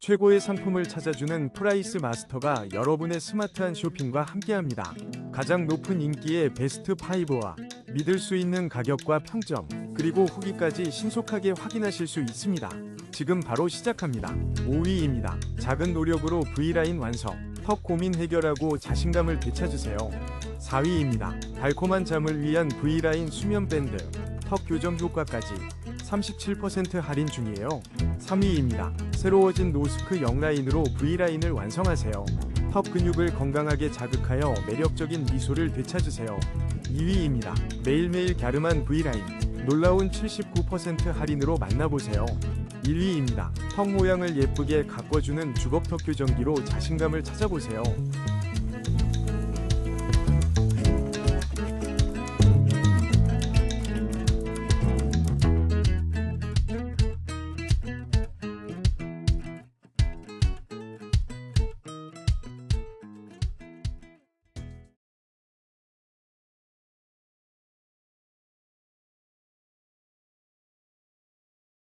최고의 상품을 찾아주는 프라이스 마스터가 여러분의 스마트한 쇼핑과 함께합니다. 가장 높은 인기의 베스트 5와 믿을 수 있는 가격과 평점, 그리고 후기까지 신속하게 확인하실 수 있습니다. 지금 바로 시작합니다. 5위입니다. 작은 노력으로 브이라인 완성. 턱 고민 해결하고 자신감을 되찾으세요. 4위입니다. 달콤한 잠을 위한 브이라인 수면밴드. 턱 교정 효과까지 37% 할인 중이에요. 3위입니다. 새로워진 노스크 영라인으로 브이라인을 완성하세요. 턱 근육을 건강하게 자극하여 매력적인 미소를 되찾으세요. 2위입니다. 매일매일 갸름한 브이라인. 놀라운 79% 할인으로 만나보세요. 1위입니다. 턱 모양을 예쁘게 가꿔주는 주걱턱교정기로 자신감을 찾아보세요.